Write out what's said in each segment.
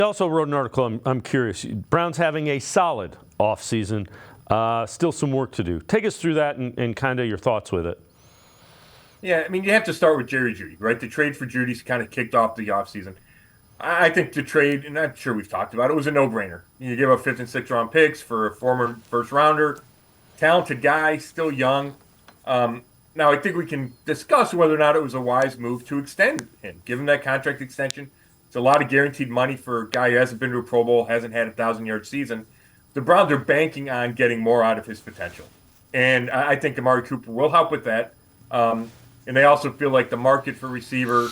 I also wrote an article. I'm curious. Browns having a solid offseason. Still some work to do. Take us through that and kind of your thoughts with it. Yeah, I mean, you have to start with Jerry Jeudy, right? The trade for Judy's kind of kicked off the offseason. I think the trade, and I'm sure we've talked about it, was a no-brainer. You give up fifth and sixth round picks for a former first rounder, talented guy, still young. Now, I think we can discuss whether or not it was a wise move to extend him, give him that contract extension. It's a lot of guaranteed money for a guy who hasn't been to a Pro Bowl, hasn't had a 1,000-yard season. The Browns are banking on getting more out of his potential. And I think Amari Cooper will help with that. And they also feel like the market for receiver,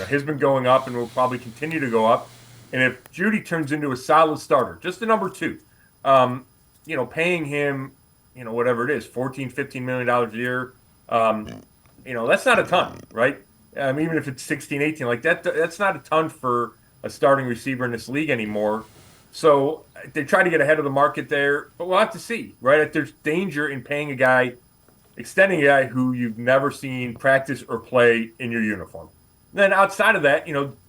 has been going up and will probably continue to go up. And if Jeudy turns into a solid starter, just the number two, paying him, whatever it is, $14-15 million a year, that's not a ton, right? Even if it's 16-18, like that's not a ton for a starting receiver in this league anymore. So they try to get ahead of the market there, but we'll have to see, right? If there's danger in paying a guy, extending a guy who you've never seen practice or play in your uniform. Then outside of that,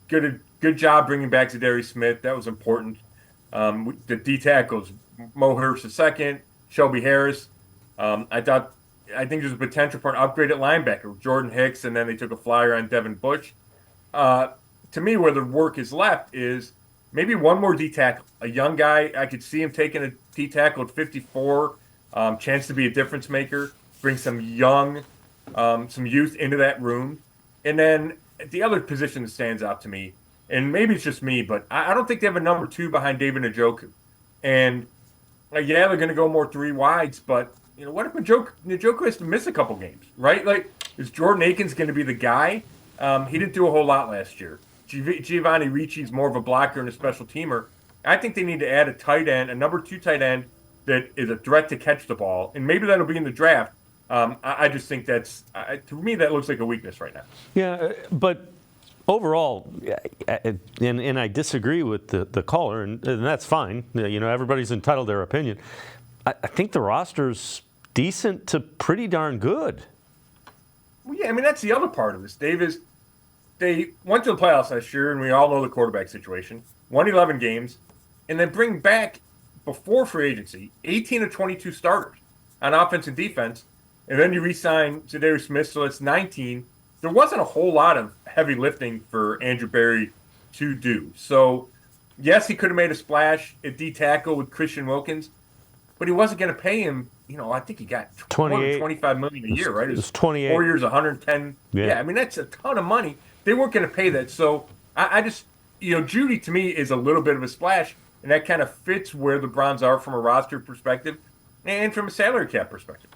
good job bringing back Zadarius Smith. That was important. The D tackles, Mo Hurst II, Shelby Harris. I think there's a potential for an upgrade at linebacker, Jordan Hicks, and then they took a flyer on Devin Bush. To me, where the work is left is maybe one more D tackle, a young guy. I could see him taking a D tackle at 54, chance to be a difference maker, bring some youth into that room, and then the other position that stands out to me, and maybe it's just me, but I don't think they have a number two behind David Njoku. And yeah, they're going to go more three wides, but what if Njoku has to miss a couple games, right? Like, is Jordan Akins going to be the guy? He didn't do a whole lot last year. Giovanni Ricci's more of a blocker and a special teamer. I think they need to add a tight end, a number two tight end that is a threat to catch the ball, and maybe that'll be in the draft. I just think to me, that looks like a weakness right now. Yeah, but overall, and I disagree with the caller, and that's fine. Everybody's entitled to their opinion. I think the roster's decent to pretty darn good. Well, yeah, I mean, that's the other part of this, Dave, is they went to the playoffs last year, and we all know the quarterback situation, won 11 games, and then bring back, before free agency, 18 of 22 starters on offense and defense. And then you re-sign Zadarius Smith, so it's 19. There wasn't a whole lot of heavy lifting for Andrew Berry to do. So, yes, he could have made a splash at D tackle with Christian Wilkins, but he wasn't going to pay him. I think he got $25 million a year, right? It was 28. 4 years, 110. Yeah, I mean, that's a ton of money. They weren't going to pay that. So I just, Jeudy to me is a little bit of a splash, and that kind of fits where the Browns are from a roster perspective and from a salary cap perspective.